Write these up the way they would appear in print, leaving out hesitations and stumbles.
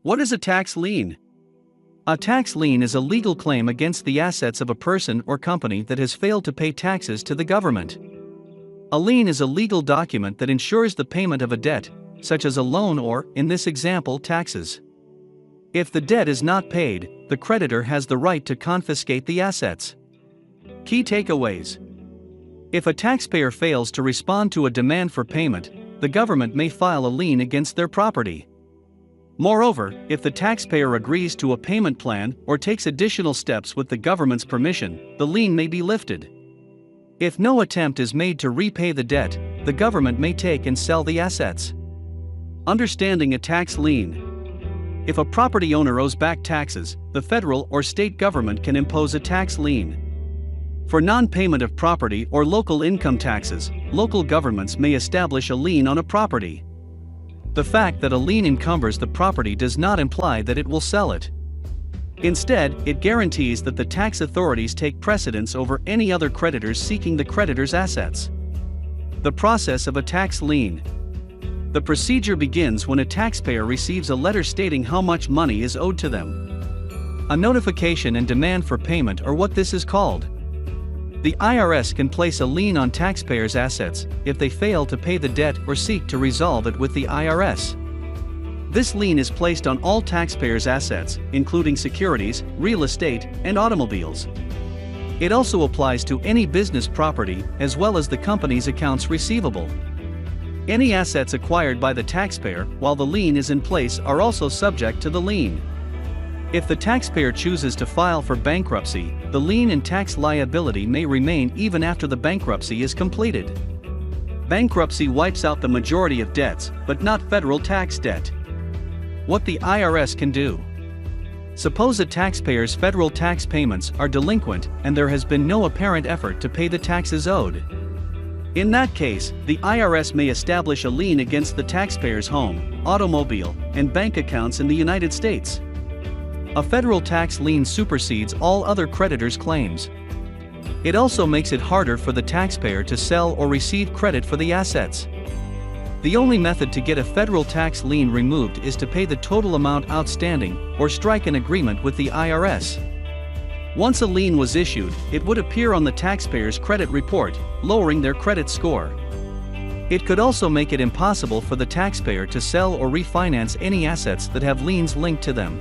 What is a tax lien? A tax lien is a legal claim against the assets of a person or company that has failed to pay taxes to the government. A lien is a legal document that ensures the payment of a debt, such as a loan or, in this example, taxes. If the debt is not paid, the creditor has the right to confiscate the assets. Key takeaways: if a taxpayer fails to respond to a demand for payment, the government may file a lien against their property. Moreover, if the taxpayer agrees to a payment plan or takes additional steps with the government's permission, the lien may be lifted. If no attempt is made to repay the debt, the government may take and sell the assets. Understanding a tax lien. If a property owner owes back taxes, the federal or state government can impose a tax lien. For non-payment of property or local income taxes, local governments may establish a lien on a property. The fact that a lien encumbers the property does not imply that it will sell it. Instead, it guarantees that the tax authorities take precedence over any other creditors seeking the creditor's assets. The process of a tax lien. The procedure begins when a taxpayer receives a letter stating how much money is owed to them. A notification and demand for payment are what this is called. The IRS can place a lien on taxpayers' assets if they fail to pay the debt or seek to resolve it with the IRS. This lien is placed on all taxpayers' assets, including securities, real estate, and automobiles. It also applies to any business property as well as the company's accounts receivable. Any assets acquired by the taxpayer while the lien is in place are also subject to the lien. If the taxpayer chooses to file for bankruptcy, the lien and tax liability may remain even after the bankruptcy is completed. Bankruptcy wipes out the majority of debts, but not federal tax debt. What the IRS can do. Suppose a taxpayer's federal tax payments are delinquent and there has been no apparent effort to pay the taxes owed. In that case, the IRS may establish a lien against the taxpayer's home, automobile, and bank accounts in the United States. A federal tax lien supersedes all other creditors' claims. It also makes it harder for the taxpayer to sell or receive credit for the assets. The only method to get a federal tax lien removed is to pay the total amount outstanding or strike an agreement with the IRS. Once a lien was issued, it would appear on the taxpayer's credit report, lowering their credit score. It could also make it impossible for the taxpayer to sell or refinance any assets that have liens linked to them.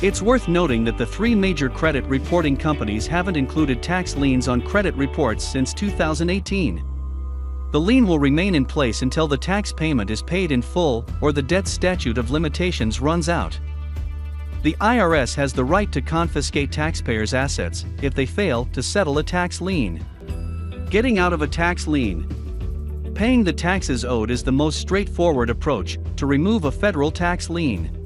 It's worth noting that the three major credit reporting companies haven't included tax liens on credit reports since 2018. The lien will remain in place until the tax payment is paid in full or the debt statute of limitations runs out. The IRS has the right to confiscate taxpayers' assets if they fail to settle a tax lien. Getting out of a tax lien. Paying the taxes owed is the most straightforward approach to remove a federal tax lien.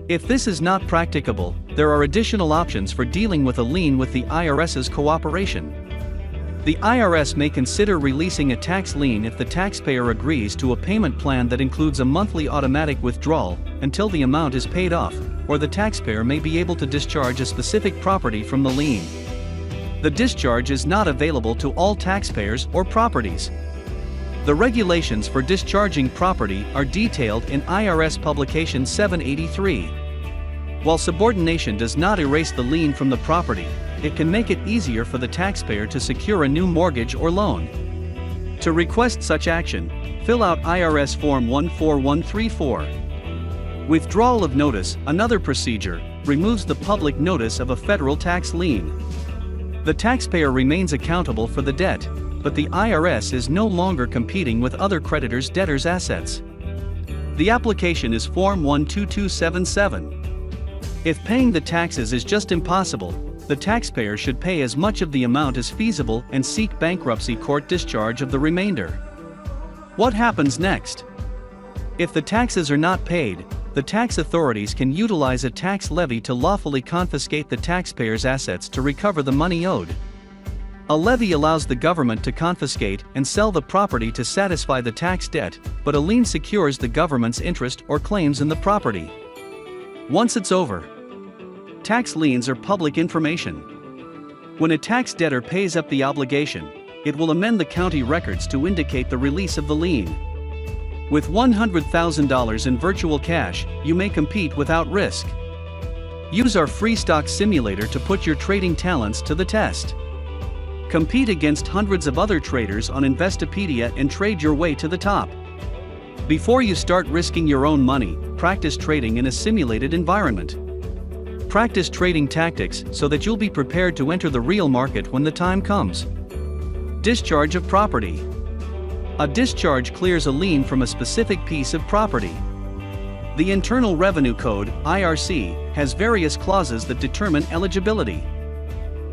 If this is not practicable, there are additional options for dealing with a lien with the IRS's cooperation. The IRS may consider releasing a tax lien if the taxpayer agrees to a payment plan that includes a monthly automatic withdrawal until the amount is paid off, or the taxpayer may be able to discharge a specific property from the lien. The discharge is not available to all taxpayers or properties. The regulations for discharging property are detailed in IRS Publication 783. While subordination does not erase the lien from the property, it can make it easier for the taxpayer to secure a new mortgage or loan. To request such action, fill out IRS Form 14134. Withdrawal of notice, another procedure, removes the public notice of a federal tax lien. The taxpayer remains accountable for the debt, but the IRS is no longer competing with other creditors' debtors' assets. The application is Form 12277. If paying the taxes is just impossible, the taxpayer should pay as much of the amount as feasible and seek bankruptcy court discharge of the remainder. What happens next? If the taxes are not paid, the tax authorities can utilize a tax levy to lawfully confiscate the taxpayer's assets to recover the money owed. A levy allows the government to confiscate and sell the property to satisfy the tax debt, but a lien secures the government's interest or claims in the property. Once it's over, tax liens are public information. When a tax debtor pays up the obligation, it will amend the county records to indicate the release of the lien. With $100,000 in virtual cash, you may compete without risk. Use our free stock simulator to put your trading talents to the test. Compete against hundreds of other traders on Investopedia and trade your way to the top. Before you start risking your own money, practice trading in a simulated environment. Practice trading tactics so that you'll be prepared to enter the real market when the time comes. Discharge of property. A discharge clears a lien from a specific piece of property. The Internal Revenue Code, IRC, has various clauses that determine eligibility.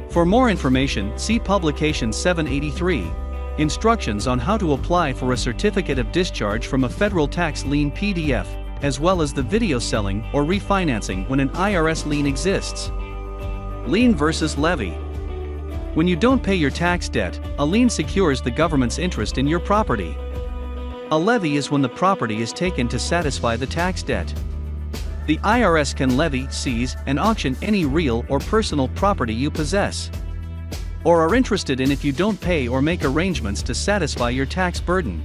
For more information, see Publication 783, Instructions on how to apply for a certificate of discharge from a federal tax lien PDF, as well as the video selling or refinancing when an IRS lien exists. Lien versus levy. When you don't pay your tax debt, a lien secures the government's interest in your property. A levy is when the property is taken to satisfy the tax debt. The IRS can levy, seize, and auction any real or personal property you possess, or are interested in if you don't pay or make arrangements to satisfy your tax burden.